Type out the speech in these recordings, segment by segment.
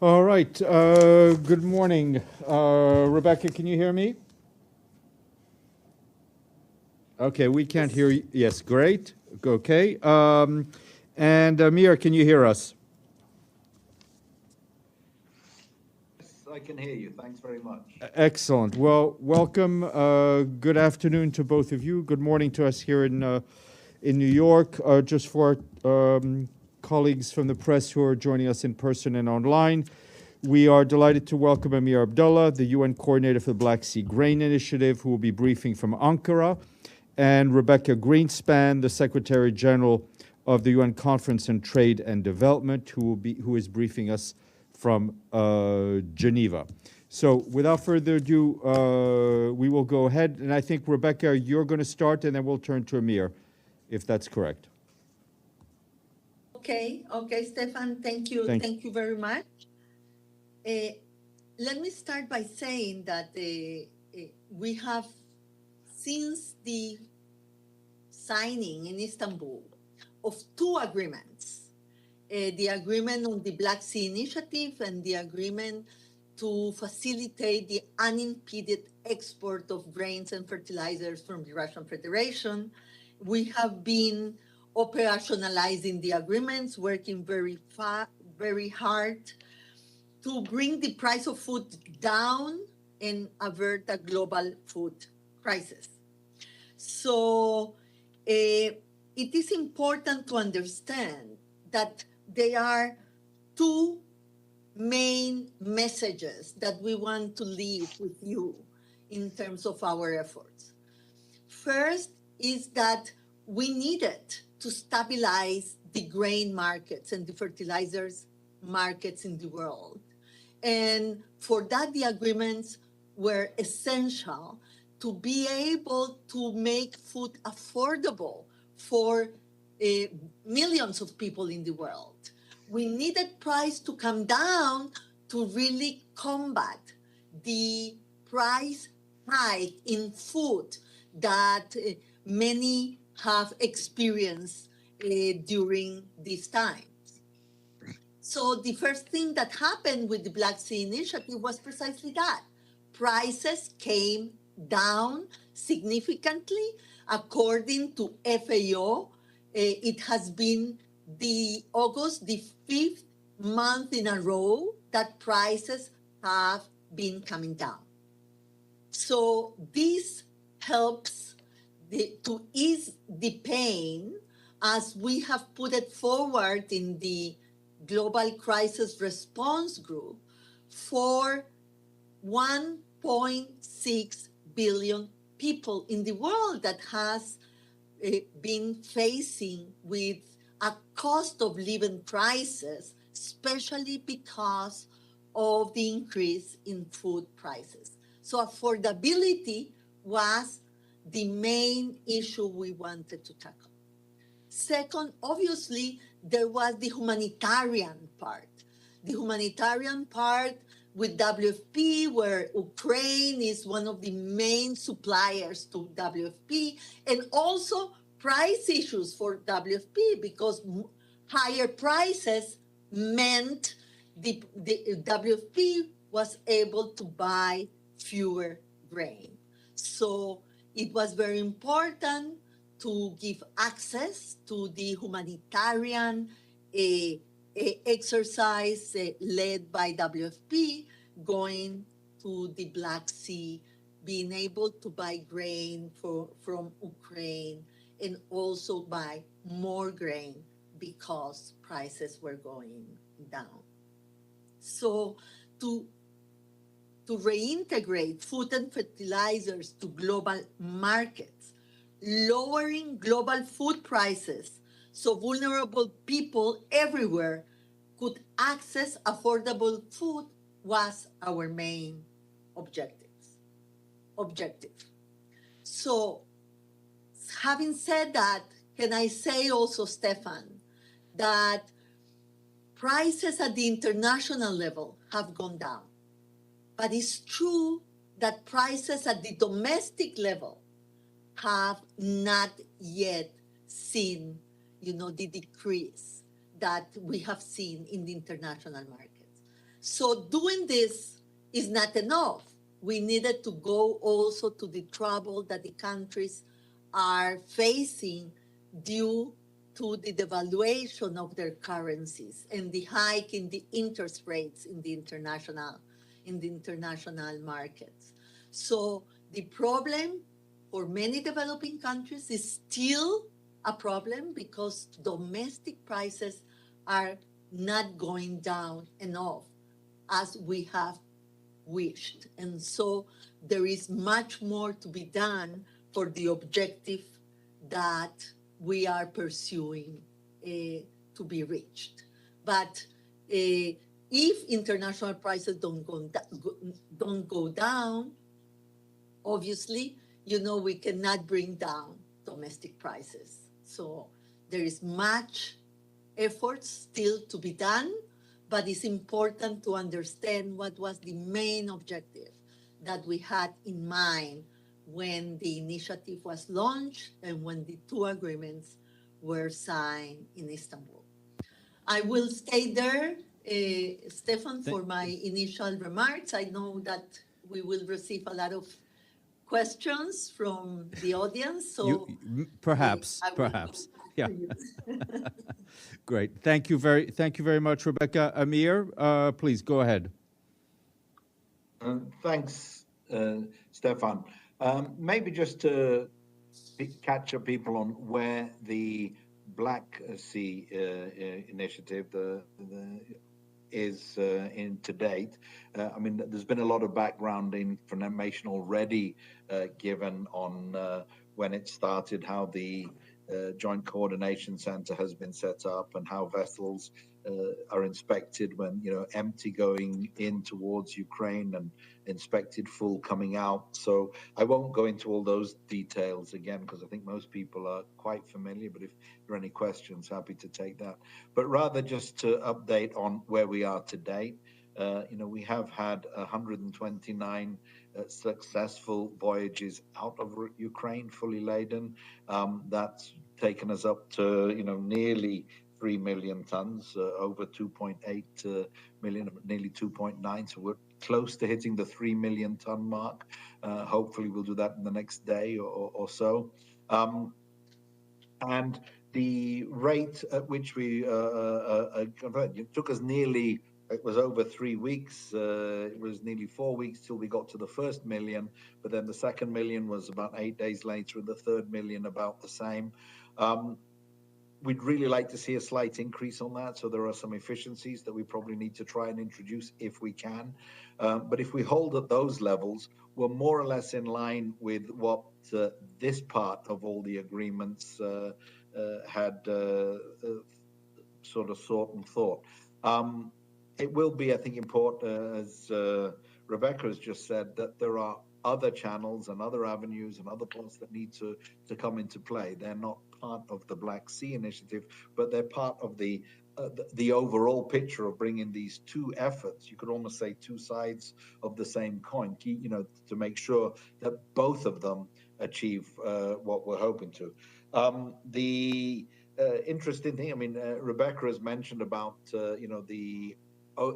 All right. Good morning. Rebecca, can you hear me? Okay, we can't hear you. Yes, great. Okay. And Amir, can you hear us? Yes, I can hear you. Thanks very much. Excellent. Well, welcome. Good afternoon to both of you. Good morning to us here in New York. Just for colleagues from the press who are joining us in person and online, we are delighted to welcome Amir Abdulla, the UN coordinator for the Black Sea Grain Initiative, who will be briefing from Ankara, and Rebeca Grynspan, the Secretary-General of the UN Conference on Trade and Development, who is briefing us from Geneva. So without further ado, we will go ahead. And I think, Rebecca, you're going to start, and then we'll turn to Amir, if that's correct. Okay, Stefan, thank you. Thank you very much. Let me start by saying that we have, since the signing in Istanbul of two agreements, the agreement on the Black Sea Initiative and the agreement to facilitate the unimpeded export of grains and fertilizers from the Russian Federation. We have been operationalizing the agreements, working very hard to bring the price of food down and avert a global food crisis. So it is important to understand that there are two main messages that we want to leave with you in terms of our efforts. First is that we needed to stabilize the grain markets and the fertilizers markets in the world. And for that, the agreements were essential to be able to make food affordable for millions of people in the world. We needed price to come down to really combat the price hike in food that many have experienced during this time. So the first thing that happened with the Black Sea Initiative was precisely that. Prices came down significantly. According to FAO, it has been the fifth month in a row that prices have been coming down. So this helps to ease the pain, as we have put it forward in the Global Crisis Response Group, for 1.6 billion people in the world that has been facing with a cost of living crisis, especially because of the increase in food prices. So affordability was the main issue we wanted to tackle. Second, obviously, there was the humanitarian part. The humanitarian part with WFP, where Ukraine is one of the main suppliers to WFP, and also price issues for WFP, because higher prices meant the WFP was able to buy fewer grain. So it was very important to give access to the humanitarian exercise led by WFP, going to the Black Sea, being able to buy grain from Ukraine, and also buy more grain because prices were going down. So to reintegrate food and fertilizers to global markets, lowering global food prices so vulnerable people everywhere could access affordable food was our main objective. So having said that, can I say also, Stefan, that prices at the international level have gone down. But it's true that prices at the domestic level have not yet seen, the decrease that we have seen in the international markets. So doing this is not enough. We needed to go also to the trouble that the countries are facing due to the devaluation of their currencies and the hike in the interest rates in the international markets. So the problem for many developing countries is still a problem because domestic prices are not going down enough as we have wished. And so there is much more to be done for the objective that we are pursuing to be reached. But if international prices don't go down, obviously, we cannot bring down domestic prices. So there is much effort still to be done, but it's important to understand what was the main objective that we had in mind when the initiative was launched and when the two agreements were signed in Istanbul. I will stay there, Stefan, for my initial remarks. I know that we will receive a lot of questions from the audience, so Perhaps, I will perhaps, yeah. to you. Great. Thank you very much, Rebecca. Amir, please go ahead. Thanks, Stefan. Maybe just to catch up people on where the Black Sea initiative is in to date. I mean, there's been a lot of background information already given on when it started, how the Joint Coordination Center has been set up, and how vessels are inspected when empty going in towards Ukraine and inspected full coming out. So I won't go into all those details again because I think most people are quite familiar, but if there are any questions, happy to take that. But rather just to update on where we are today. We have had 129 successful voyages out of Ukraine, fully laden. That's taken us up to nearly 3 million tons, over 2.8 million, nearly 2.9. So we're close to hitting the 3 million ton mark. Hopefully we'll do that in the next day or so. And the rate at which we converted, it took us nearly, it was over 3 weeks. It was nearly 4 weeks till we got to the first million, but then the second million was about 8 days later, and the third million about the same. We'd really like to see a slight increase on that. So there are some efficiencies that we probably need to try and introduce if we can. But if we hold at those levels, we're more or less in line with what this part of all the agreements had sort of sought and thought. It will be, I think, important, as Rebecca has just said, that there are other channels and other avenues and other points that need to come into play. They're not part of the Black Sea Initiative, but they're part of the overall picture of bringing these two efforts. You could almost say two sides of the same coin, to make sure that both of them achieve what we're hoping to. The interesting thing, I mean, Rebecca has mentioned about, the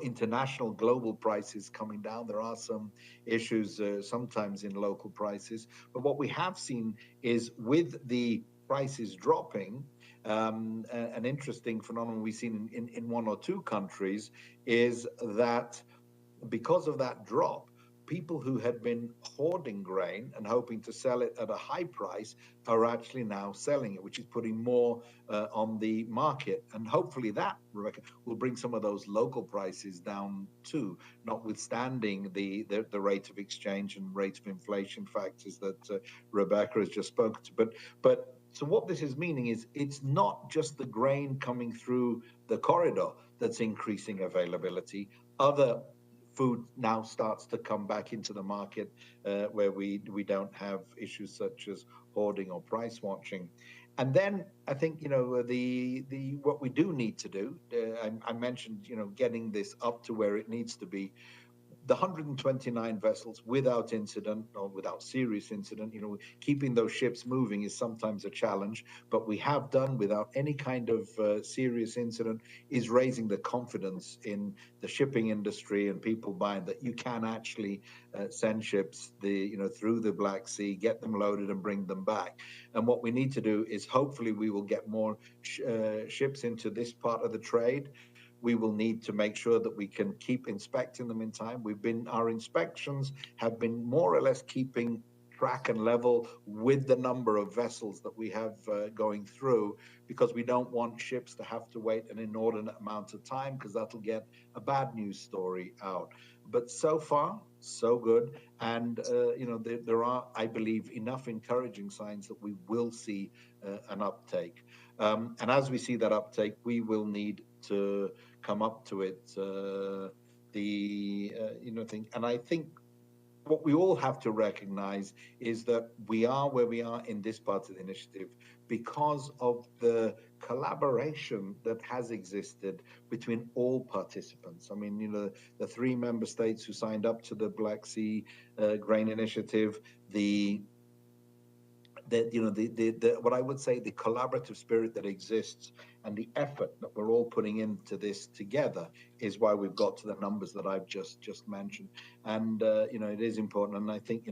international global prices coming down. There are some issues sometimes in local prices, but what we have seen is with the prices dropping, an interesting phenomenon we've seen in one or two countries is that because of that drop, people who had been hoarding grain and hoping to sell it at a high price are actually now selling it, which is putting more on the market. And hopefully that, Rebecca, will bring some of those local prices down too, notwithstanding the rate of exchange and rate of inflation factors that Rebecca has just spoken to. But so what this is meaning is it's not just the grain coming through the corridor that's increasing availability. Other food now starts to come back into the market where we don't have issues such as hoarding or price watching. And then I think, the what we do need to do, I mentioned, getting this up to where it needs to be. the 129 vessels without incident or without serious incident, keeping those ships moving is sometimes a challenge, but we have done without any kind of serious incident, is raising the confidence in the shipping industry and people buying that you can actually send ships through the Black Sea, get them loaded and bring them back. And what we need to do is hopefully we will get more ships into this part of the trade. We will need to make sure that we can keep inspecting them in time. Our inspections have been more or less keeping track and level with the number of vessels that we have going through, because we don't want ships to have to wait an inordinate amount of time, because that'll get a bad news story out. But so far, so good. And, there are, I believe, enough encouraging signs that we will see an uptake. And as we see that uptake, we will need to come up to it, thing. And I think what we all have to recognize is that we are where we are in this part of the initiative because of the collaboration that has existed between all participants. I mean, the 3 member states who signed up to the Black Sea Grain Initiative, what I would say, the collaborative spirit that exists and the effort that we're all putting into this together is why we've got to the numbers that I've just mentioned. And, it is important. And I think,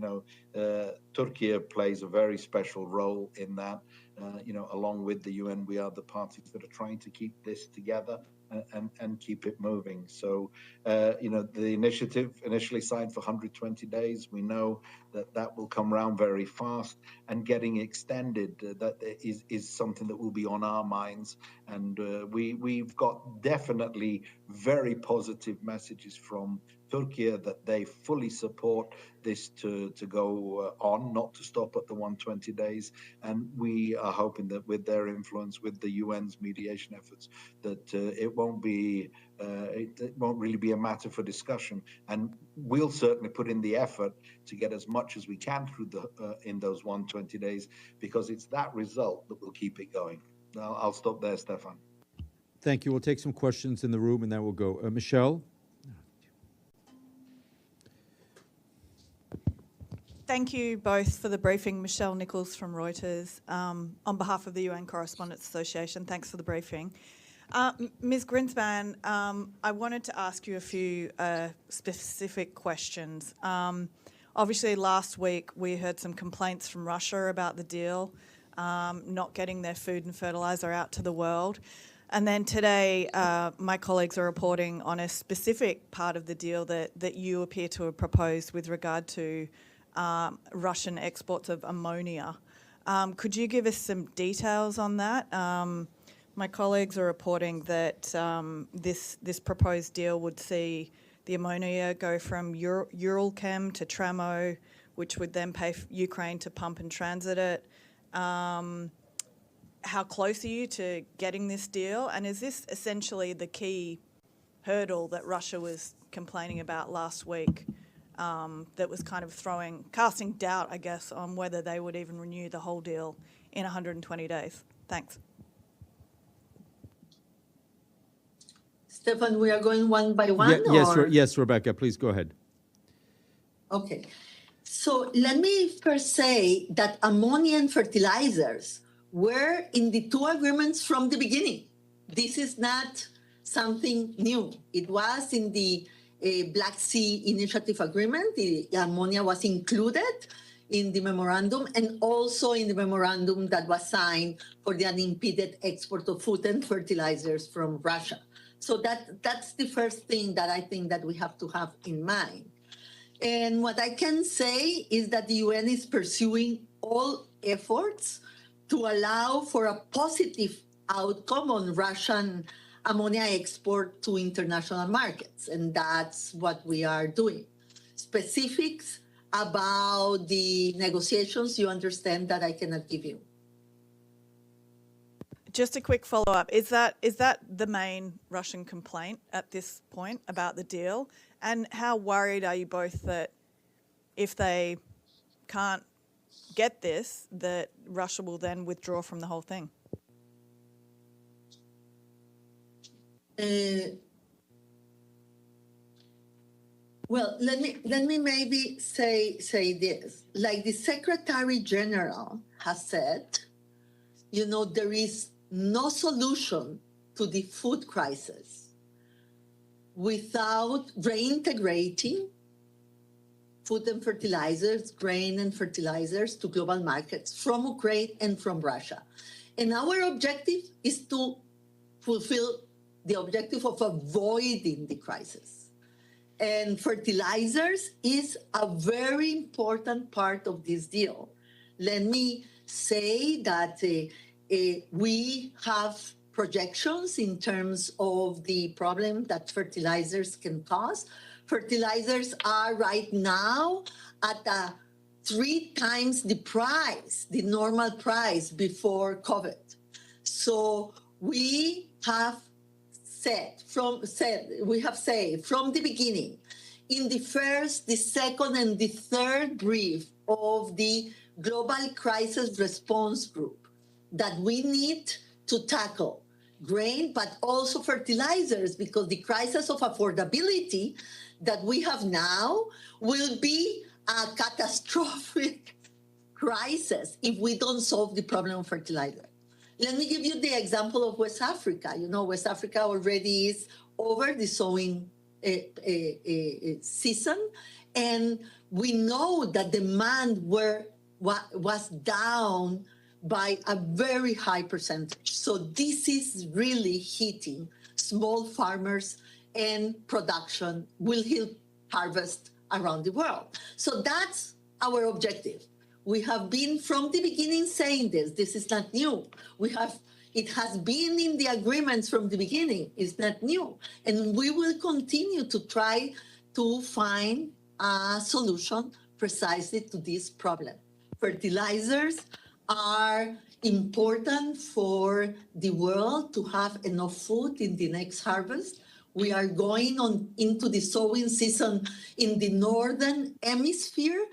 Turkey plays a very special role in that. Along with the UN, we are the parties that are trying to keep this together and keep it moving. So, the initiative initially signed for 120 days. We know that will come around very fast, and getting extended, that is something that will be on our minds. And we've got definitely very positive messages from Turkey that they fully support this to go on, not to stop at the 120 days. And we are hoping that with their influence, with the UN's mediation efforts, that it won't really be a matter for discussion. And we'll certainly put in the effort to get as much as we can through in those 120 days, because it's that result that will keep it going. I'll stop there, Stefan. Thank you. We'll take some questions in the room, and then we'll go. Michelle? Thank you both for the briefing. Michelle Nichols from Reuters. On behalf of the UN Correspondents Association, thanks for the briefing. Ms. Grynspan, I wanted to ask you a few specific questions. Obviously, last week we heard some complaints from Russia about the deal, not getting their food and fertilizer out to the world. And then today, my colleagues are reporting on a specific part of the deal that you appear to have proposed with regard to Russian exports of ammonia. Could you give us some details on that? My colleagues are reporting that this proposed deal would see the ammonia go from Uralchem to Tramo, which would then pay Ukraine to pump and transit it. How close are you to getting this deal? And is this essentially the key hurdle that Russia was complaining about last week, that was kind of casting doubt, I guess, on whether they would even renew the whole deal in 120 days? Thanks. Stefan, we are going one by one? Yes, Rebeca, please go ahead. Okay. So let me first say that ammonia and fertilizers were in the 2 agreements from the beginning. This is not something new. It was in the Black Sea Initiative Agreement. The ammonia was included in the memorandum, and also in the memorandum that was signed for the unimpeded export of food and fertilizers from Russia. So that's the first thing that I think that we have to have in mind. And what I can say is that the UN is pursuing all efforts to allow for a positive outcome on Russian ammonia export to international markets. And that's what we are doing. Specifics about the negotiations, you understand that I cannot give you. Just a quick follow-up. Is that the main Russian complaint at this point about the deal? And how worried are you both that if they can't get this, that Russia will then withdraw from the whole thing? Well, let me maybe say this. Like the Secretary-General has said, you know, there is no solution to the food crisis without reintegrating food and fertilizers, grain and fertilizers to global markets from Ukraine and from Russia. And our objective is to fulfill the objective of avoiding the crisis. And fertilizers is a very important part of this deal. Let me say that we have projections in terms of the problem that fertilizers can cause. Fertilizers are right now at 3 times the price, the normal price before COVID. So we have said from the beginning, in the first, the second, and the third brief of the Global Crisis Response Group, that we need to tackle grain, but also fertilizers, because the crisis of affordability that we have now will be a catastrophic crisis if we don't solve the problem of fertilizer. Let me give you the example of West Africa. You know, West Africa already is over the sowing season, and we know that demand was down by a very high percentage. So this is really hitting small farmers, and production will help harvest around the world. So that's our objective. We have been from the beginning saying this. This is not new. It has been in the agreements from the beginning. It's not new. And we will continue to try to find a solution precisely to this problem. Fertilizers are important for the world to have enough food in the next harvest. We are going into the sowing season in the northern hemisphere.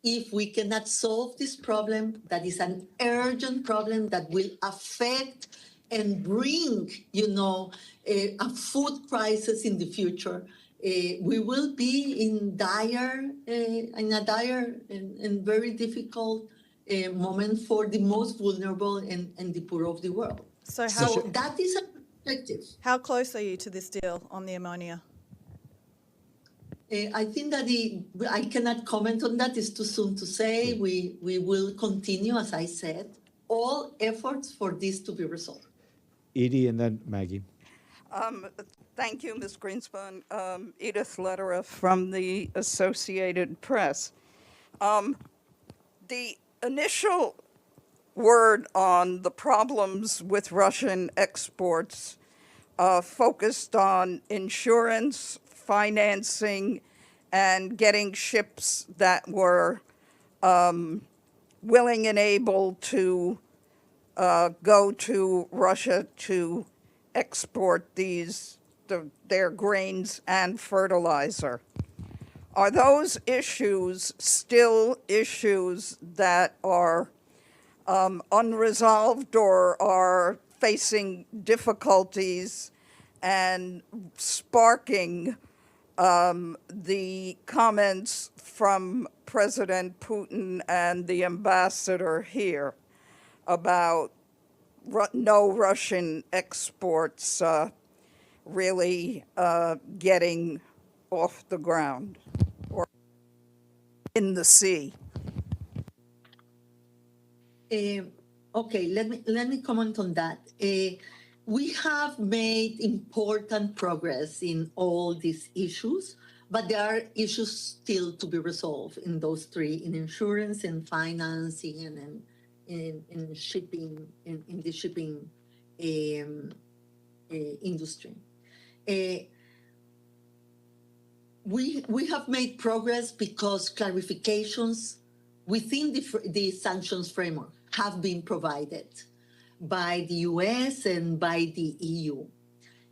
If we cannot solve this problem, that is an urgent problem that will affect and bring, you know, a food crisis in the future, we will be in a dire and very difficult moment for the most vulnerable and the poor of the world. So that is an objective. how close are you to this deal on the ammonia? I think that I cannot comment on that. It's too soon to say. We will continue, as I said, all efforts for this to be resolved. Edie and then Maggie. Thank you, Ms. Grynspan. Edith Lederer from the Associated Press. The initial word on the problems with Russian exports focused on insurance, financing, and getting ships that were willing and able to go to Russia to export their grains and fertilizer. Are those issues still issues that are unresolved or are facing difficulties and sparking the comments from President Putin and the ambassador here about no Russian exports really getting off the ground or in the sea? Okay, let me comment on that. We have made important progress in all these issues, but there are issues still to be resolved in those three: in insurance, in financing, and in shipping, in the shipping industry. We have made progress because clarifications within the sanctions framework have been provided by the US and by the EU.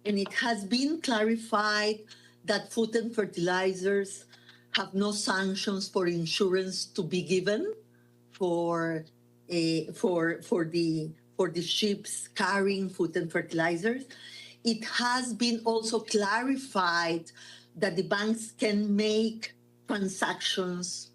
And it has been clarified that food and fertilizers have no sanctions for insurance to be given for the ships carrying food and fertilizers. It has been also clarified that the banks can make transactions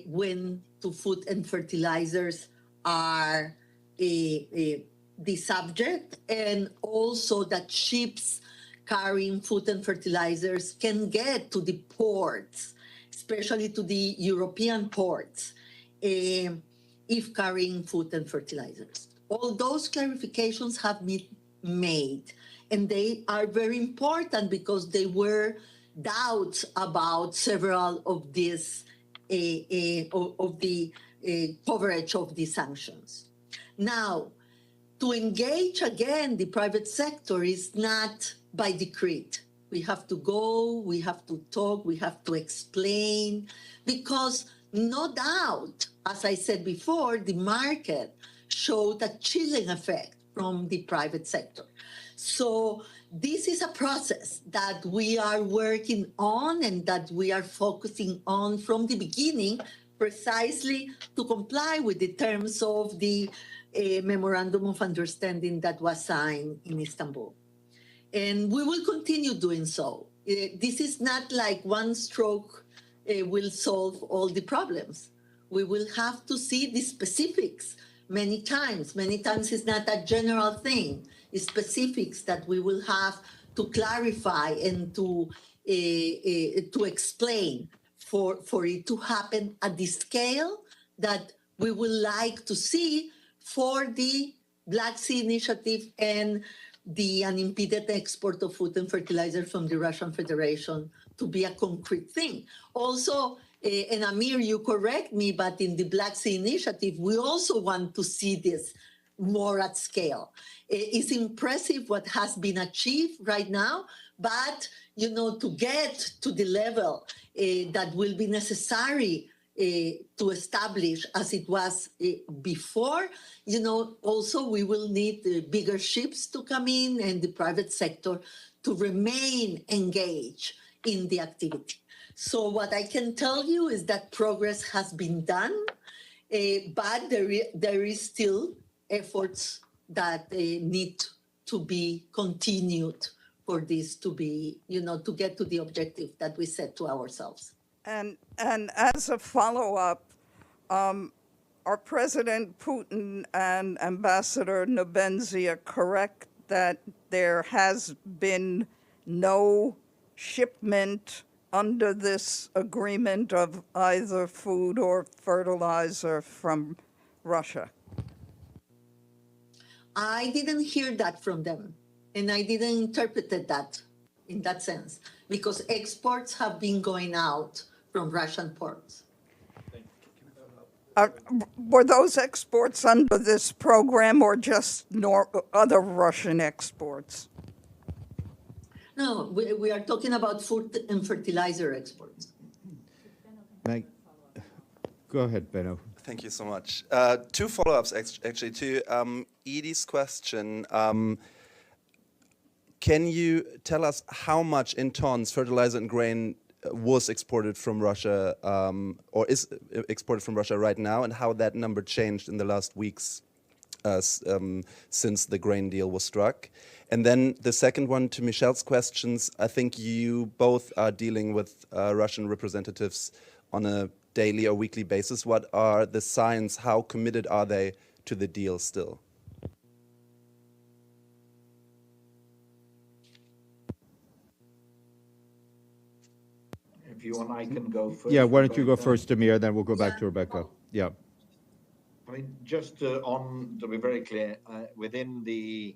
when to food and fertilizers are the subject, and also that ships carrying food and fertilizers can get to the ports, especially to the European ports, if carrying food and fertilizers. All those clarifications have been made, and they are very important because they were doubts about several of these of the coverage of the sanctions. Now, to engage again the private sector is not by decree. We have to go, we have to talk, we have to explain, because no doubt, as I said before, the market showed a chilling effect from the private sector. So this is a process that we are working on and that we are focusing on from the beginning, precisely to comply with the terms of the memorandum of understanding that was signed in Istanbul. And we will continue doing so. This is not like one stroke will solve all the problems. We will have to see the specifics many times. Many times it's not a general thing. It's specifics that we will have to clarify and to explain for it to happen at the scale that we would like to see for the Black Sea Initiative and the unimpeded export of food and fertilizer from the Russian Federation to be a concrete thing. Also, and Amir, you correct me, but in the Black Sea Initiative, we also want to see this more at scale. It's impressive what has been achieved right now, but to get to the level that will be necessary to establish as it was before, also we will need bigger ships to come in and the private sector to remain engaged in the activity. So what I can tell you is that progress has been done, but there is still efforts that need to be continued for this to be, to get to the objective that we set to ourselves. And as a follow-up, are President Putin and Ambassador Nebenzia correct that there has been no shipment under this agreement of either food or fertilizer from Russia? I didn't hear that from them, and I didn't interpret that in that sense, because exports have been going out from Russian ports. Were those exports under this program or just other Russian exports? No, we are talking about food and fertilizer exports. Go ahead, Benno. Thank you so much. Two follow-ups, actually, to Edie's question. Can you tell us how much in tons fertilizer and grain was exported from Russia, or is exported from Russia right now, and how that number changed in the last weeks since the grain deal was struck? And then the second one, to Michelle's questions, I think you both are dealing with Russian representatives on a daily or weekly basis. What are the signs? How committed are they to the deal still? If you want, I can go first. Yeah, why don't you go Rebecca. first, Amir, then we'll go back to Rebecca. Yeah. I mean, just to be very clear, within the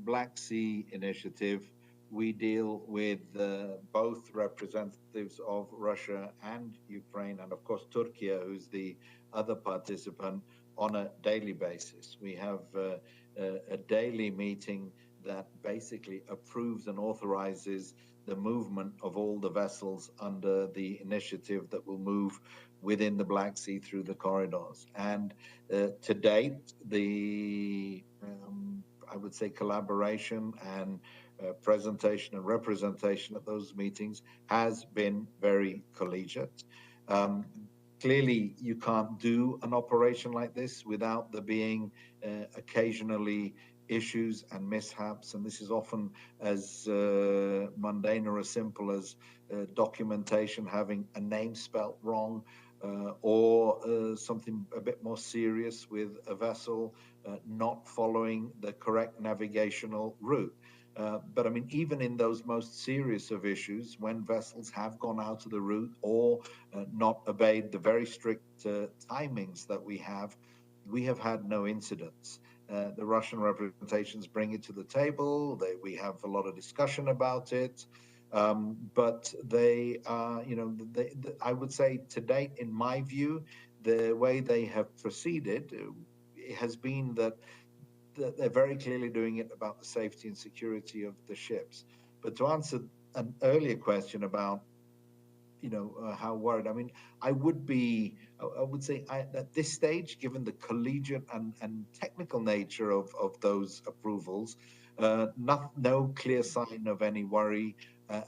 Black Sea Initiative, we deal with both representatives of Russia and Ukraine, and of course Turkey, who's the other participant, on a daily basis. We have a daily meeting that basically approves and authorizes the movement of all the vessels under the initiative that will move within the Black Sea through the corridors. And to date, the I would say collaboration and presentation and representation at those meetings has been very collegiate. Clearly, you can't do an operation like this without there being occasionally issues and mishaps, and this is often as mundane or as simple as documentation having a name spelt wrong, or something a bit more serious with a vessel not following the correct navigational route. But I mean, even in those most serious of issues, when vessels have gone out of the route or not obeyed the very strict timings that we have had no incidents. The Russian representations bring it to the table. We have a lot of discussion about it. But they are, I would say to date, in my view, the way they have proceeded has been that they're very clearly doing it about the safety and security of the ships. But to answer an earlier question about, how worried, I mean, I would say at this stage, given the collegiate and technical nature of those approvals, no clear sign of any worry,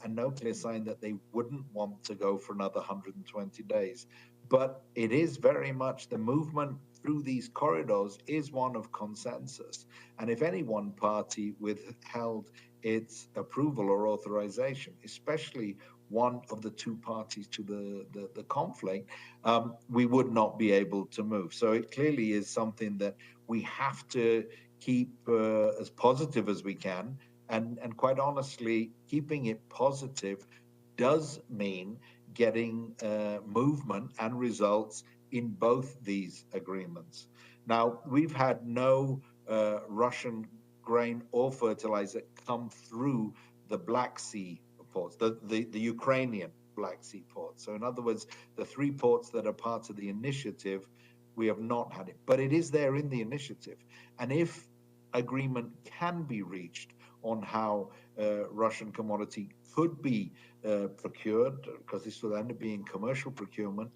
and no clear sign that they wouldn't want to go for another 120 days. But it is very much the movement through these corridors is one of consensus. And if any one party withheld its approval or authorization, especially one of the two parties to the conflict, we would not be able to move. So it clearly is something that we have to keep as positive as we can. And quite honestly, keeping it positive does mean getting movement and results in both these agreements. Now, we've had no Russian grain or fertilizer come through the Black Sea ports, the Ukrainian Black Sea ports. So in other words, the three ports that are part of the initiative, we have not had it. But it is there in the initiative. And if agreement can be reached on how Russian commodity could be procured, because this will end up being commercial procurement,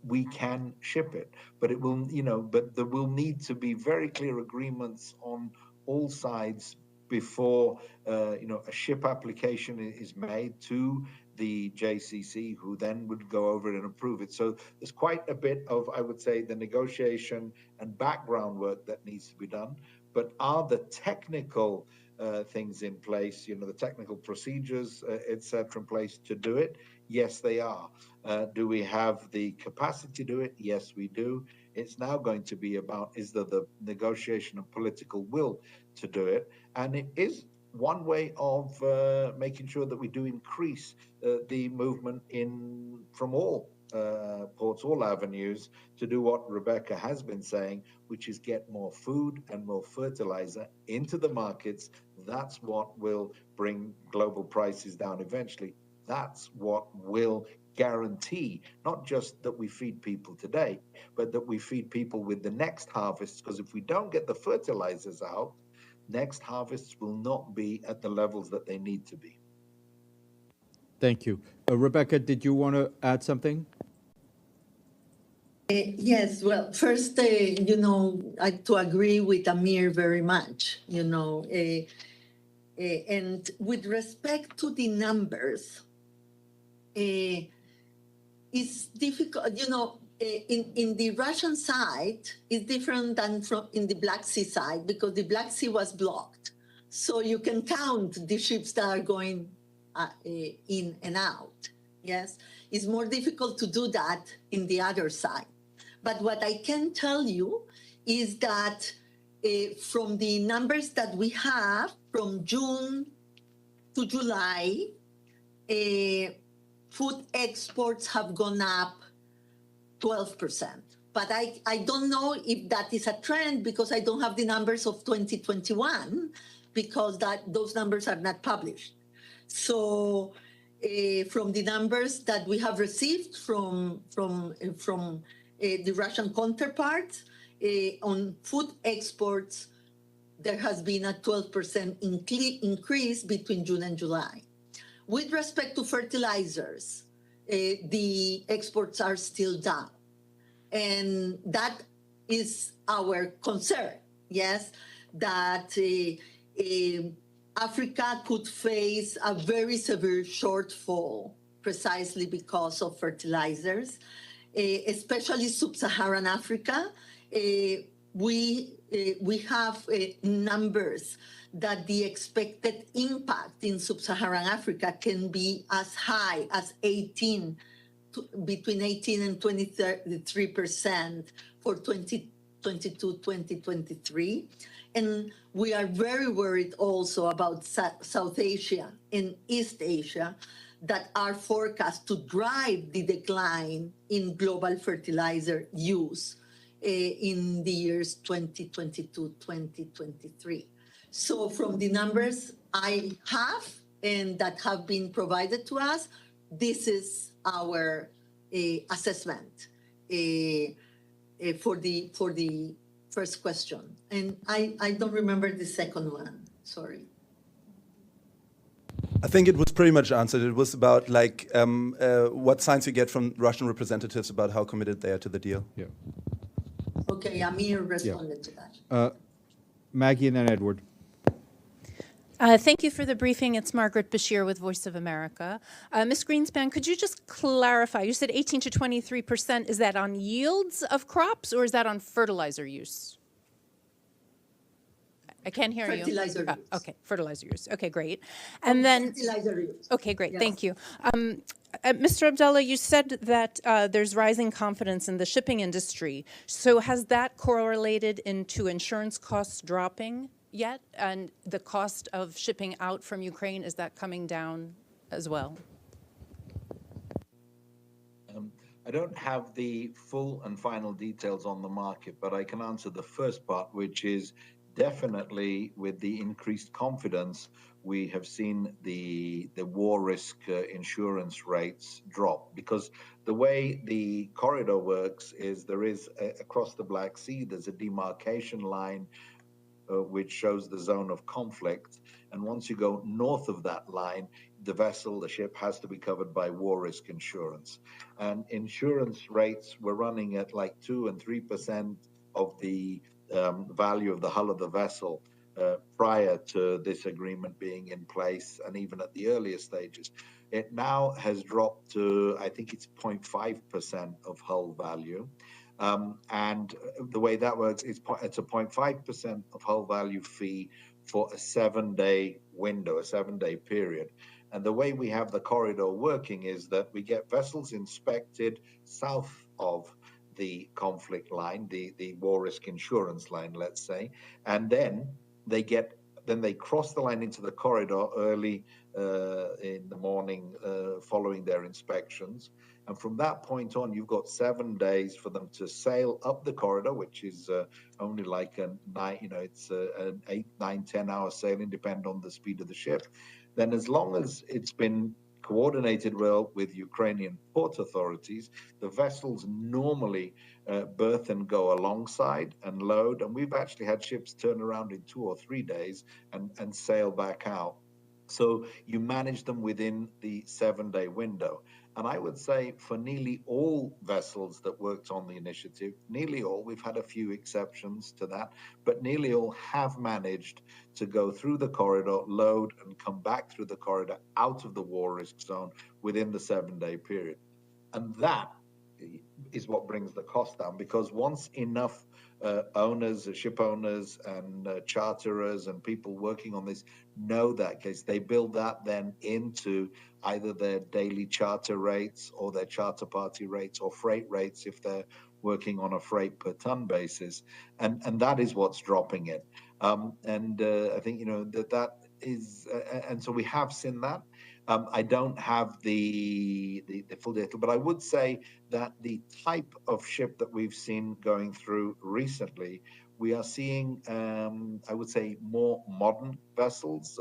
we can ship it. But it will, but there will need to be very clear agreements on all sides before, a ship application is made to the JCC, who then would go over it and approve it. So there's quite a bit of, I would say, the negotiation and background work that needs to be done. But are the technical things in place, the technical procedures, et cetera, in place to do it? Yes, they are. Do we have the capacity to do it? Yes, we do. It's now going to be about, is there the negotiation and political will to do it? And it is one way of making sure that we do increase the movement from all ports, all avenues, to do what Rebeca has been saying, which is get more food and more fertilizer into the markets. That's what will bring global prices down eventually. That's what will guarantee not just that we feed people today, but that we feed people with the next harvest. Because if we don't get the fertilizers out, next harvests will not be at the levels that they need to be. Thank you. Rebeca, did you want to add something? Yes, well, first, I to agree with Amir very much, and with respect to the numbers, it's difficult, in the Russian side, it's different than in the Black Sea side, because the Black Sea was blocked. So you can count the ships that are going in and out, yes? It's more difficult to do that in the other side. But what I can tell you is that from the numbers that we have from June to July, food exports have gone up 12%. But I don't know if that is a trend, because I don't have the numbers of 2021, because those numbers are not published. So from the numbers that we have received from the Russian counterparts, on food exports, there has been a 12% increase between June and July. With respect to fertilizers, the exports are still down. And that is our concern, yes, that Africa could face a very severe shortfall precisely because of fertilizers, especially sub-Saharan Africa. we have numbers that the expected impact in sub-Saharan Africa can be as high as between 18 and 23% for 2022, 2023. And we are very worried also about South Asia and East Asia that are forecast to drive the decline in global fertilizer use in the years 2022, 2023. So from the numbers I have and that have been provided to us, this is our assessment for the first question. And I don't remember the second one, sorry. I think it was pretty much answered. It was about like what signs you get from Russian representatives about how committed they are to the deal. Yeah. Okay, Amir responded to that. Maggie and then Edward. Thank you for the briefing. It's Margaret Bashir with Voice of America. Ms. Grynspan, could you just clarify? You said 18 to 23%. Is that on yields of crops or is that on fertilizer use? I can't hear you. Fertilizer use. Okay, fertilizer use. Okay, great. And then, fertilizer use. okay, great. Yes. Thank you. Mr. Abdulla, you said that there's rising confidence in the shipping industry. So has that correlated into insurance costs dropping yet? And the cost of shipping out from Ukraine, is that coming down as well? I don't have the full and final details on the market, but I can answer the first part, which is definitely with the increased confidence, we have seen the war risk insurance rates drop, because the way the corridor works is there is across the Black Sea, there's a demarcation line which shows the zone of conflict. And once you go north of that line, the ship has to be covered by war risk insurance. And insurance rates were running at like 2 and 3% of the value of the hull of the vessel prior to this agreement being in place, and even at the earlier stages. It now has dropped to, I think it's 0.5% of hull value. And the way that works is it's a 0.5% of hull value fee for a 7-day window, a 7-day period. And the way we have the corridor working is that we get vessels inspected south of the conflict line, the war risk insurance line, let's say, and then they cross the line into the corridor early in the morning following their inspections. And from that point on, you've got 7 days for them to sail up the corridor, which is only like an 8, 9, 10 hour sailing, depending on the speed of the ship. Then as long as it's been coordinated well with Ukrainian port authorities, the vessels normally berth and go alongside and load. And we've actually had ships turn around in 2 or 3 days and sail back out. So you manage them within the 7-day window. And I would say for nearly all vessels that worked on the initiative, nearly all, we've had a few exceptions to that, but nearly all have managed to go through the corridor, load, and come back through the corridor out of the war risk zone within the 7-day period. And that is what brings the cost down, because once enough owners, ship owners and charterers and people working on this know that case, they build that then into either their daily charter rates or their charter party rates or freight rates if they're working on a freight per ton basis. And that is what's dropping it. I think, that is, and so we have seen that. I don't have the full data, but I would say that the type of ship that we've seen going through recently, we are seeing, I would say, more modern vessels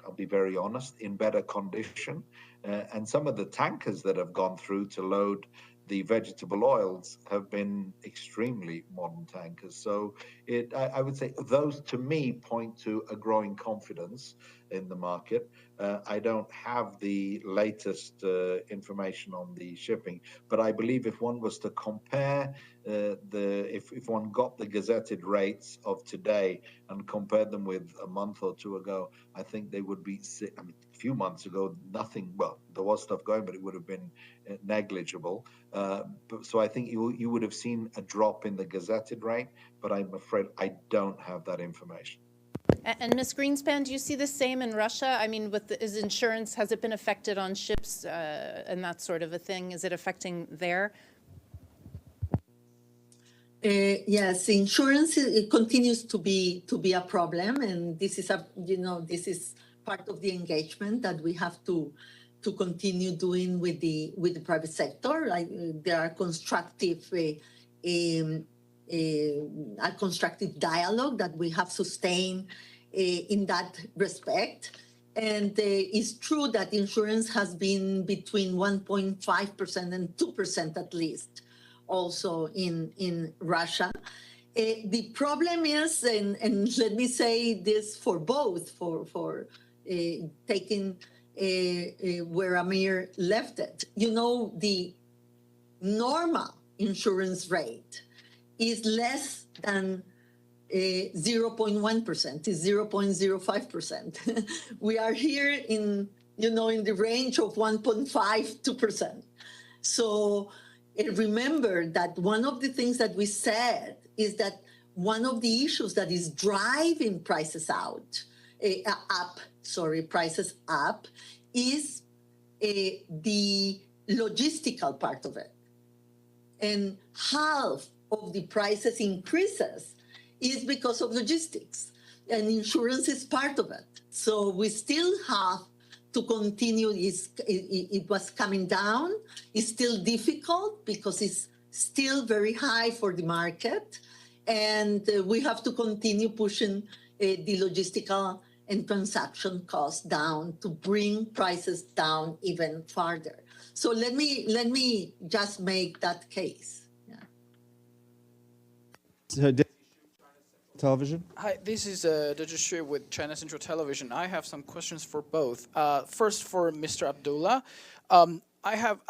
I'll be very honest, in better condition. And some of the tankers that have gone through to load the vegetable oils have been extremely modern tankers. So I would say those, to me, point to a growing confidence. in the market. I don't have the latest information on the shipping, but I believe if one was to compare if one got the gazetted rates of today and compared them with a month or two ago, I think they would be. I mean, a few months ago, nothing. Well, there was stuff going, but it would have been negligible. So I think you would have seen a drop in the gazetted rate, but I'm afraid I don't have that information. And Ms. Grynspan, do you see the same in Russia? I mean, is insurance, has it been affected on ships and that sort of a thing? Is it affecting there? Yes, insurance it continues to be a problem, and this is this is part of the engagement that we have to continue doing with the private sector. There are constructive a constructive dialogue that we have sustained in that respect. And it's true that insurance has been between 1.5% and 2% at least, also in Russia. The problem is, and let me say this for both, for taking where Amir left it. The normal insurance rate is less than 0.1%, is 0.05%. We are here in the range of 1.5%, 2%. So remember that one of the things that we said is that one of the issues that is driving prices prices up, is the logistical part of it. And half of the prices increases is because of logistics, and insurance is part of it. So we still have to continue. It was coming down. It's still difficult because it's still very high for the market, and we have to continue pushing the logistical and transaction costs down to bring prices down even farther. So let me just make that case. Television. Hi, this is Deji Xu with China Central Television. I have some questions for both. First, for Mr. Abdulla, I have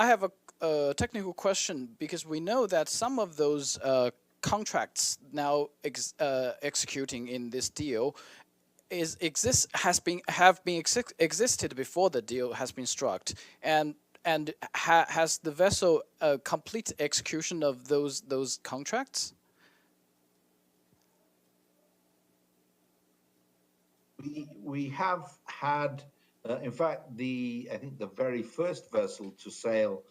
a technical question, because we know that some of those contracts now executing in this deal have been existed before the deal has been struck, and has the vessel a complete execution of those contracts? We have had, in fact, I think the very first vessel to sail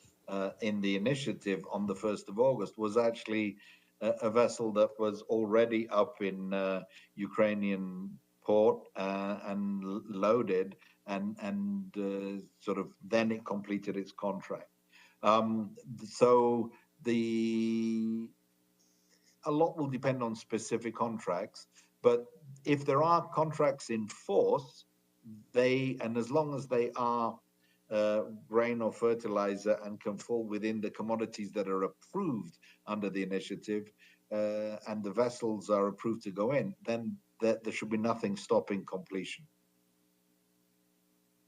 in the initiative on the 1st of August was actually a vessel that was already up in Ukrainian port and loaded, and sort of then it completed its contract. So a lot will depend on specific contracts, but if there are contracts in force, and as long as they are grain or fertilizer and can fall within the commodities that are approved under the initiative, and the vessels are approved to go in, then there should be nothing stopping completion.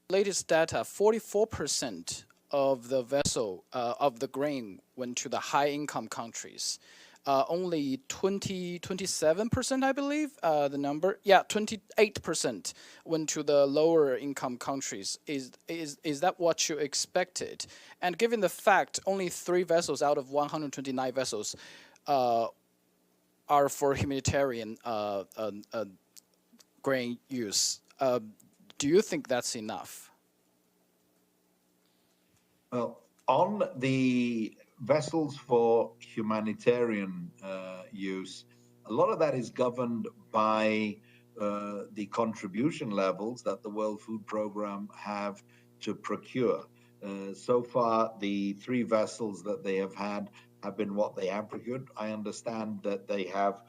Latest data, 44% of the vessel of the grain went to the high-income countries. Only 27%, I believe, the number. Yeah, 28% went to the lower income countries. Is that what you expected? And given the fact only 3 vessels out of 129 vessels are for humanitarian grain use, do you think that's enough? Well, on the vessels for humanitarian use, a lot of that is governed by the contribution levels that the World Food Programme have to procure. So far, the 3 vessels that they have had have been what they have procured. I understand that they have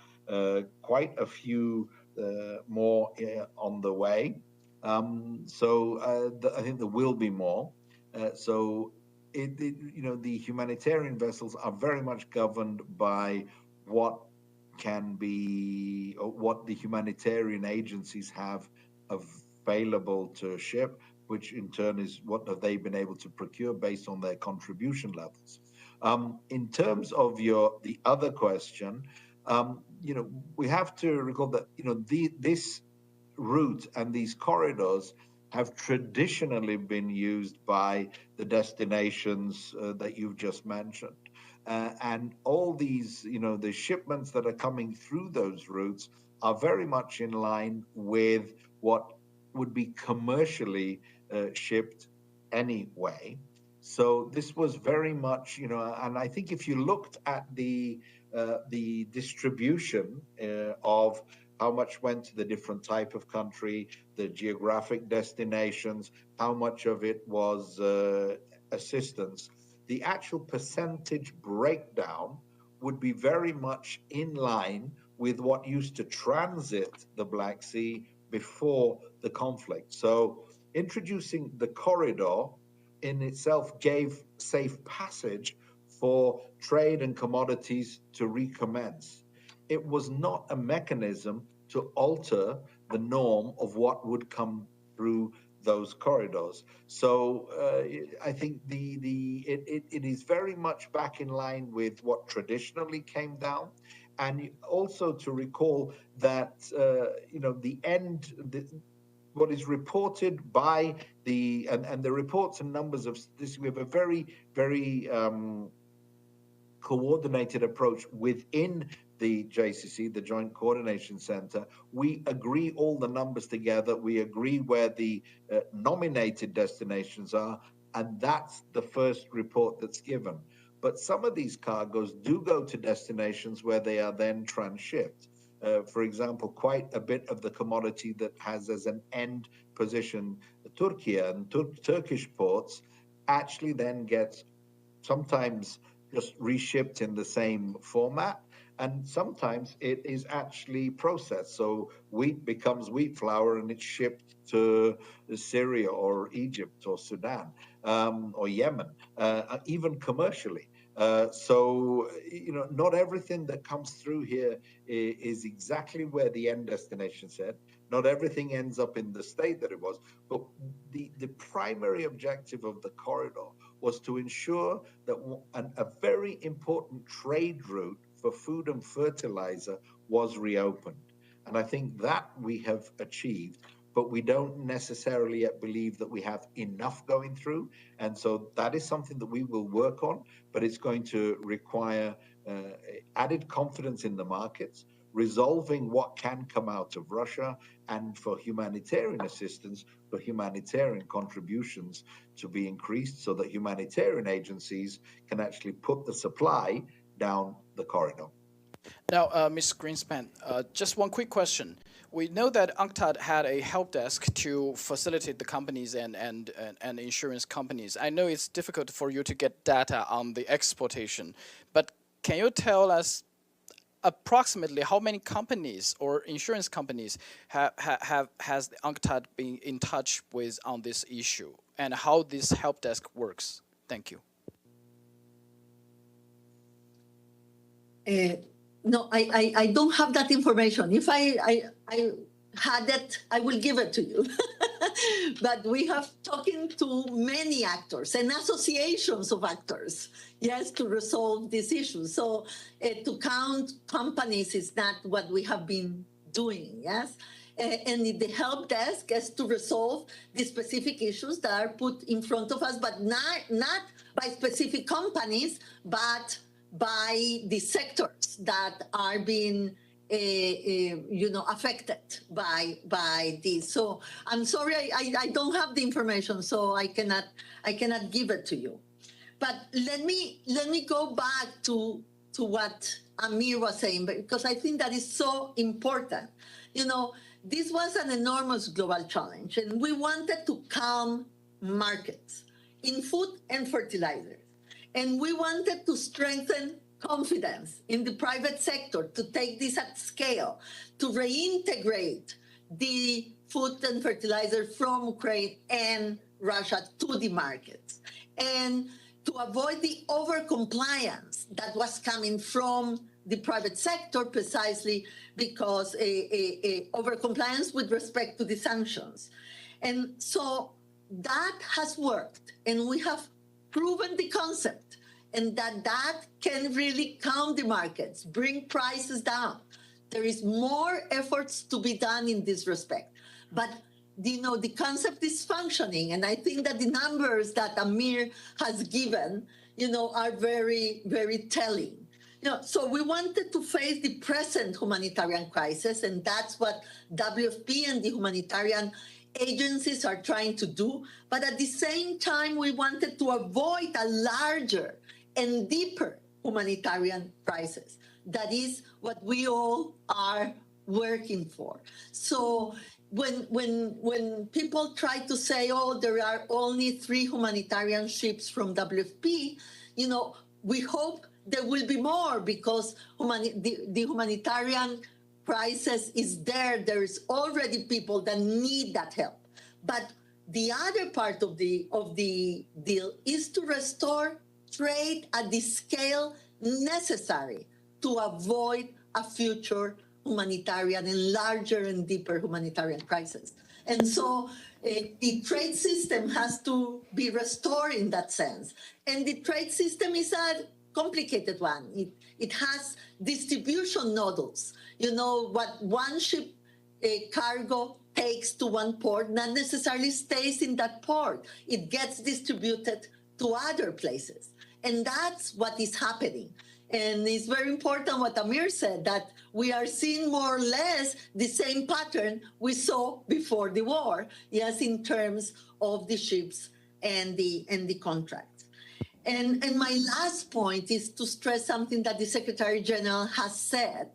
quite a few more on the way. So I think there will be more. The humanitarian vessels are very much governed by what can be, or what the humanitarian agencies have available to ship, which in turn is what have they been able to procure based on their contribution levels. In terms of the other question, we have to recall that this route and these corridors have traditionally been used by the destinations that you've just mentioned. And all these, the shipments that are coming through those routes are very much in line with what would be commercially shipped anyway. So this was very much, and I think if you looked at the distribution of how much went to the different type of country, the geographic destinations, how much of it was assistance, the actual percentage breakdown would be very much in line with what used to transit the Black Sea before the conflict. So introducing the corridor in itself gave safe passage for trade and commodities to recommence. It was not a mechanism to alter the norm of what would come through those corridors. So I think it is very much back in line with what traditionally came down. And also to recall that, the end, what is reported by and the reports and numbers of this, we have a very, very coordinated approach within the JCC, the Joint Coordination Center. We agree all the numbers together. We agree where the nominated destinations are, and that's the first report that's given. But some of these cargoes do go to destinations where they are then transshipped. For example, quite a bit of the commodity that has as an end position Turkey and Turkish ports actually then gets sometimes just reshipped in the same format, and sometimes it is actually processed. So wheat becomes wheat flour and it's shipped to Syria or Egypt or Sudan or Yemen, even commercially. So, not everything that comes through here is exactly where the end destination said. Not everything ends up in the state that it was. But the primary objective of the corridor was to ensure that a very important trade route for food and fertilizer was reopened. And I think that we have achieved, but we don't necessarily yet believe that we have enough going through. And so that is something that we will work on, but it's going to require added confidence in the markets, resolving what can come out of Russia, and for humanitarian assistance, for humanitarian contributions to be increased so that humanitarian agencies can actually put the supply down the corridor. Now, Ms. Grynspan, just one quick question. We know that UNCTAD had a help desk to facilitate the companies and insurance companies. I know it's difficult for you to get data on the exportation, but can you tell us approximately how many companies or insurance companies has UNCTAD been in touch with on this issue, and how this help desk works? Thank you. No, I don't have that information. If I had it, I will give it to you. But we have talking to many actors and associations of actors, yes, to resolve these issues. So to count companies is not what we have been doing, yes? And the help desk is to resolve the specific issues that are put in front of us, but not by specific companies, but by the sectors that are being affected by this. So I'm sorry, I don't have the information, so I cannot give it to you. But let me go back to what Amir was saying, because I think that is so important. This was an enormous global challenge, and we wanted to calm markets in food and fertilizers. And we wanted to strengthen confidence in the private sector to take this at scale, to reintegrate the food and fertilizer from Ukraine and Russia to the markets, and to avoid the overcompliance that was coming from the private sector, precisely because overcompliance with respect to the sanctions. And so that has worked, and we have proven the concept, and that can really calm the markets, bring prices down. There is more efforts to be done in this respect. But the concept is functioning, and I think that the numbers that Amir has given, are very, very telling. So we wanted to face the present humanitarian crisis, and that's what WFP and the humanitarian agencies are trying to do. But at the same time, we wanted to avoid a larger and deeper humanitarian crisis. That is what we all are working for. So when people try to say, oh, there are only 3 humanitarian ships from WFP, we hope there will be more, because the humanitarian crisis is there. There is already people that need that help. But the other part of the deal is to restore trade at the scale necessary to avoid a future humanitarian and larger and deeper humanitarian crisis. And so the trade system has to be restored in that sense. And the trade system is a complicated one. It has distribution nodules. What one ship cargo takes to one port not necessarily stays in that port. It gets distributed to other places. And that's what is happening. And it's very important what Amir said, that we are seeing more or less the same pattern we saw before the war, yes, in terms of the ships and the contracts. And my last point is to stress something that the Secretary-General has said.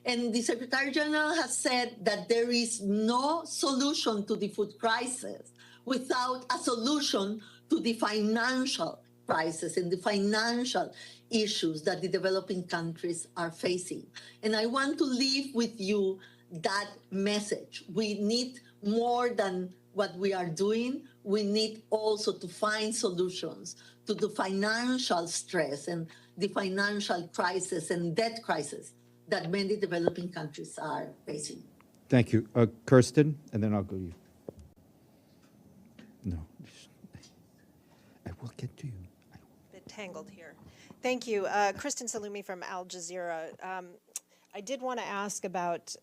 And the Secretary-General has said that there is no solution to the food crisis without a solution to the financial crisis and the financial issues that the developing countries are facing. And I want to leave with you that message. We need more than what we are doing. We need also to find solutions to the financial stress and the financial crisis and debt crisis that many developing countries are facing. Thank you. Kirsten, and then I'll go to you. No. I will get to you. Bit tangled here. Thank you. Kristen Salumi from Al Jazeera. I did want to ask about,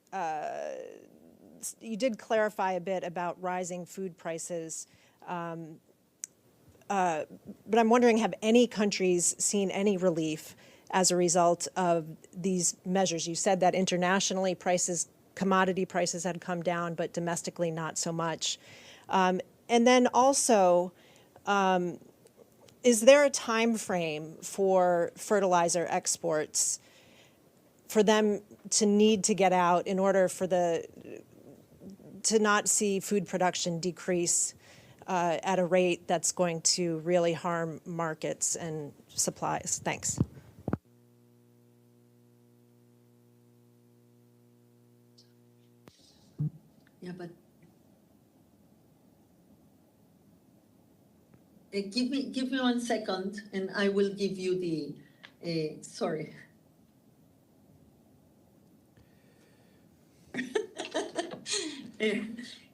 you did clarify a bit about rising food prices, but I'm wondering, have any countries seen any relief as a result of these measures? You said that internationally commodity prices had come down, but domestically not so much. And then also, is there a time frame for fertilizer exports for them to need to get out in order for to not see food production decrease at a rate that's going to really harm markets and supplies? Thanks. Yeah, but give me 1 second, and I will give you the. Sorry.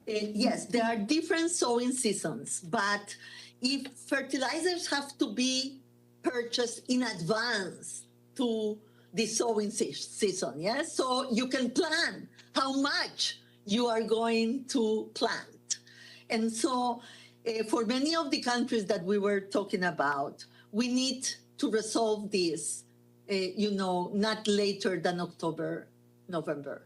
Yes, there are different sowing seasons, but if fertilizers have to be purchased in advance to the sowing season, yes, so you can plan how much you are going to plant. And so for many of the countries that we were talking about, we need to resolve this, not later than October, November,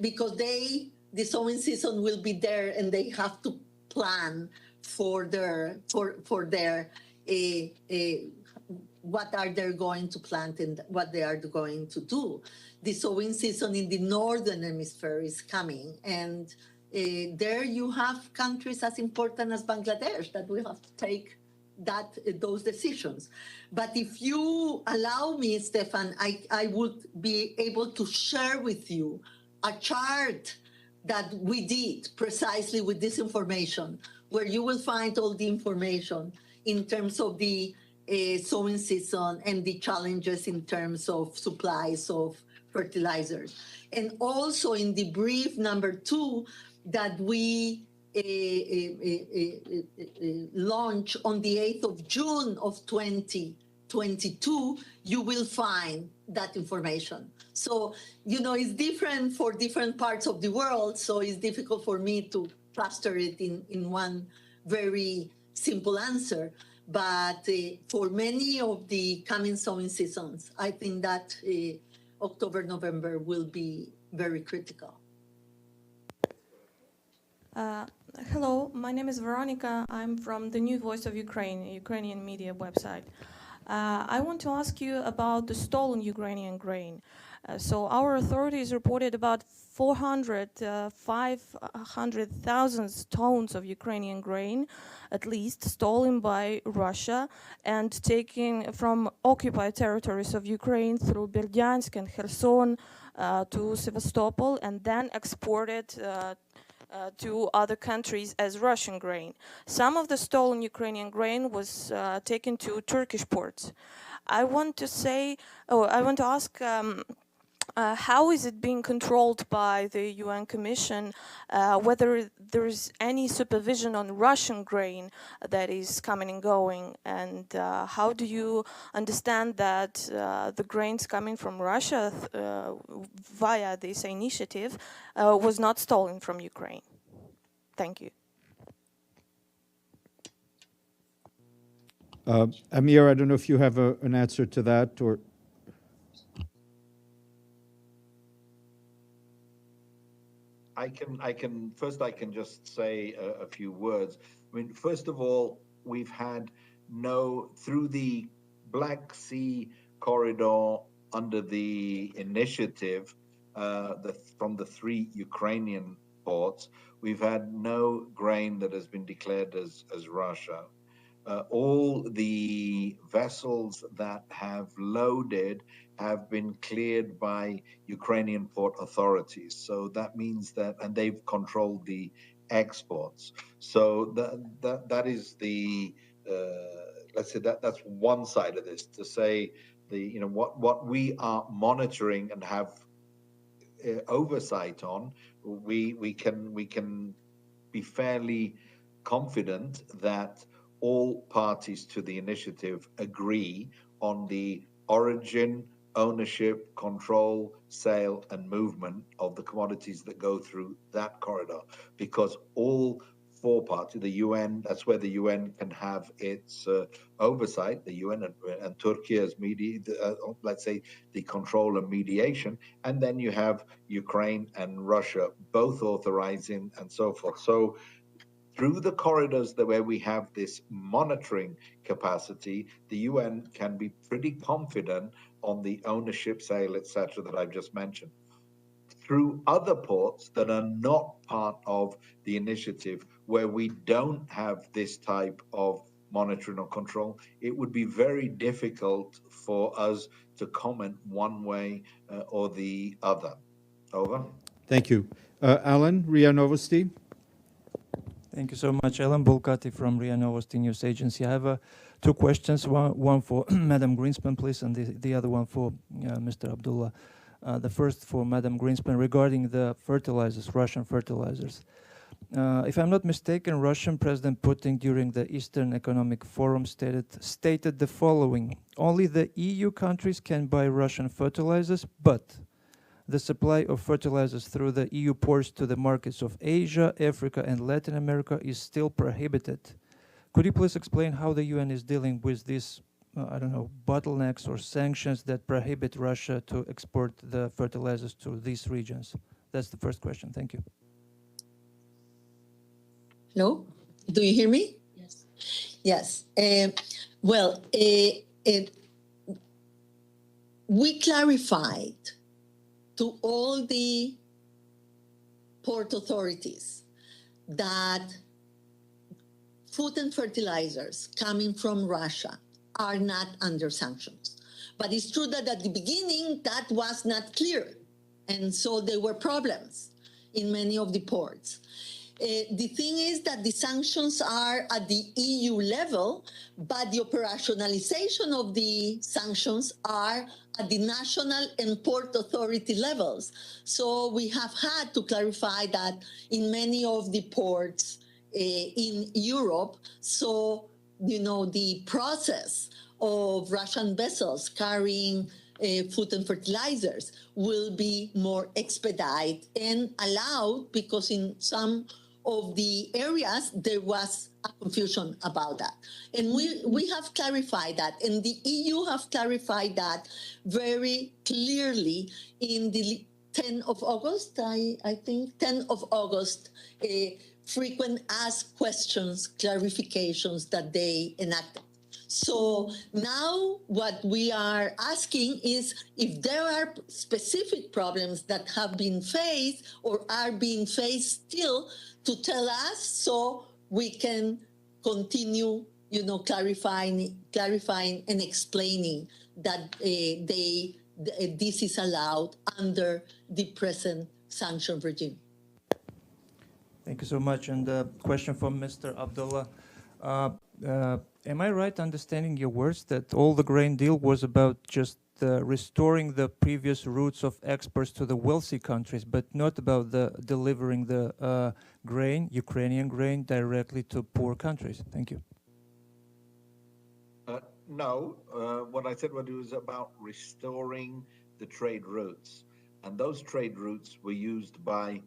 because the sowing season will be there, and they have to plan for their what are they going to plant and what they are going to do. The sowing season in the northern hemisphere is coming, and there you have countries as important as Bangladesh that will have to take those decisions. But if you allow me, Stefan, I would be able to share with you a chart that we did precisely with this information, where you will find all the information in terms of the sowing season and the challenges in terms of supplies of fertilizers. And also in the brief number 2 that we launch on the 8th of June of 2022, you will find that information. So, it's different for different parts of the world, so it's difficult for me to cluster it in one very simple answer. But for many of the coming sowing seasons, I think that October, November will be very critical. Hello, my name is Veronica. I'm from the New Voice of Ukraine, a Ukrainian media website. I want to ask you about the stolen Ukrainian grain. So our authorities reported about 500,000 tons of Ukrainian grain, at least, stolen by Russia and taken from occupied territories of Ukraine through Berdyansk and Kherson to Sevastopol, and then exported to other countries as Russian grain. Some of the stolen Ukrainian grain was taken to Turkish ports. I want to ask, how is it being controlled by the UN Commission, whether there's any supervision on Russian grain that is coming and going, and how do you understand that the grains coming from Russia via this initiative was not stolen from Ukraine? Thank you. Amir, I don't know if you have an answer to that, or... I can just say a few words. I mean, first of all, we've had through the Black Sea corridor under the initiative from the 3 Ukrainian ports, we've had no grain that has been declared as Russia. All the vessels that have loaded have been cleared by Ukrainian port authorities. So that means that, and they've controlled the exports. So that is the, let's say that's one side of this, to say what we are monitoring and have oversight on, we can be fairly confident that all parties to the initiative agree on the origin, ownership, control, sale, and movement of the commodities that go through that corridor. Because all 4 parties, the UN, that's where the UN can have its oversight, the UN and Turkey as let's say the control and mediation, and then you have Ukraine and Russia both authorizing and so forth. So through the corridors where we have this monitoring capacity, the UN can be pretty confident on the ownership, sale, etc., that I've just mentioned. Through other ports that are not part of the initiative, where we don't have this type of monitoring or control, it would be very difficult for us to comment one way or the other. Over. Thank you. Alan, RIA Novosti. Thank you so much. Alan Bulkati from RIA Novosti News Agency. I have 2 questions, one for Madam Grynspan, please, and the other one for Mr. Abdulla. The first for Madam Grynspan regarding the fertilizers, Russian fertilizers. If I'm not mistaken, Russian President Putin during the Eastern Economic Forum stated the following: only the EU countries can buy Russian fertilizers, but the supply of fertilizers through the EU ports to the markets of Asia, Africa, and Latin America is still prohibited. Could you please explain how the UN is dealing with these, bottlenecks or sanctions that prohibit Russia to export the fertilizers to these regions? That's the first question. Thank you. Hello? Do you hear me? Yes. Yes. We clarified to all the port authorities that food and fertilizers coming from Russia are not under sanctions. But it's true that at the beginning that was not clear. And so there were problems in many of the ports. The thing is that the sanctions are at the EU level, but the operationalization of the sanctions are at the national and port authority levels. So we have had to clarify that in many of the ports, in Europe. So, the process of Russian vessels carrying food and fertilizers will be more expedited and allowed, because in some of the areas there was a confusion about that. And we have clarified that, and the EU have clarified that very clearly in the 10th of August, I think, 10th of August, frequent asked questions, clarifications that they enacted. So now what we are asking is if there are specific problems that have been faced or are being faced still, to tell us so we can continue, clarifying and explaining that this is allowed under the present sanction regime. Thank you so much. And a question from Mr. Abdullah. Am I right understanding your words that all the grain deal was about just restoring the previous routes of exports to the wealthy countries, but not about delivering the grain, Ukrainian grain, directly to poor countries? Thank you. No, what I said was about restoring the trade routes. And those trade routes were used by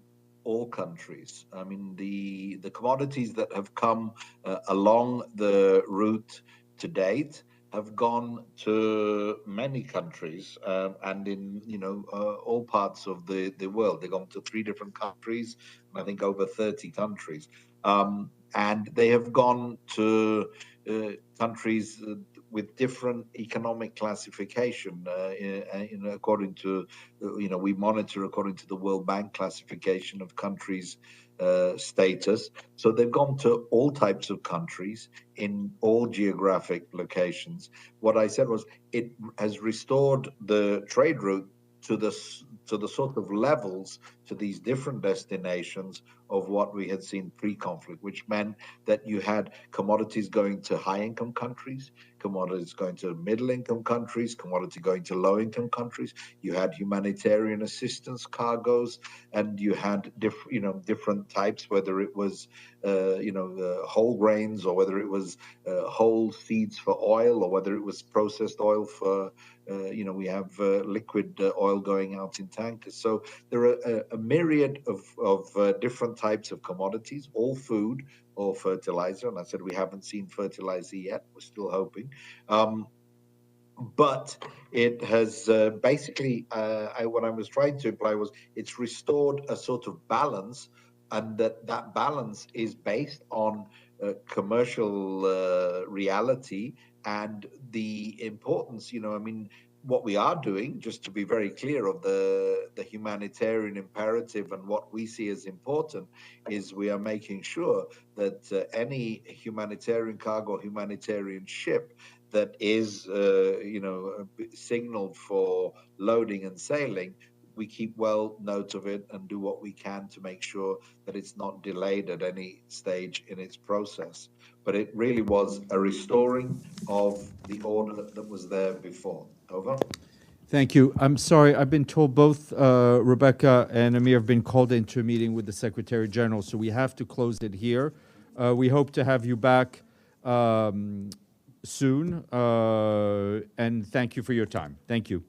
all countries. I mean, the commodities that have come along the route to date have gone to many countries and in all parts of the world. They've gone to 3 different countries, and I think over 30 countries, and they have gone to countries with different economic classification according to, we monitor according to the World Bank classification of countries' status. So they've gone to all types of countries in all geographic locations. What I said was it has restored the trade route to the sort of levels to these different destinations of what we had seen pre-conflict, which meant that you had commodities going to high-income countries, commodities going to middle-income countries, commodity going to low-income countries. You had humanitarian assistance cargoes, and you had different types, whether it was whole grains, or whether it was whole seeds for oil, or whether it was processed oil for we have liquid oil going out in tankers. So there are a myriad of different types of commodities, all food or fertilizer. And I said we haven't seen fertilizer yet. We're still hoping. But it has basically, what I was trying to imply was it's restored a sort of balance, and that balance is based on commercial reality and the importance, what we are doing, just to be very clear of the humanitarian imperative and what we see as important, is we are making sure that any humanitarian cargo, humanitarian ship that is, signaled for loading and sailing, we keep well note of it and do what we can to make sure that it's not delayed at any stage in its process. But it really was a restoring of the order that was there before. Over. Thank you. I'm sorry, I've been told both Rebeca and Amir have been called into a meeting with the Secretary-General, so we have to close it here. We hope to have you back soon, and thank you for your time. Thank you.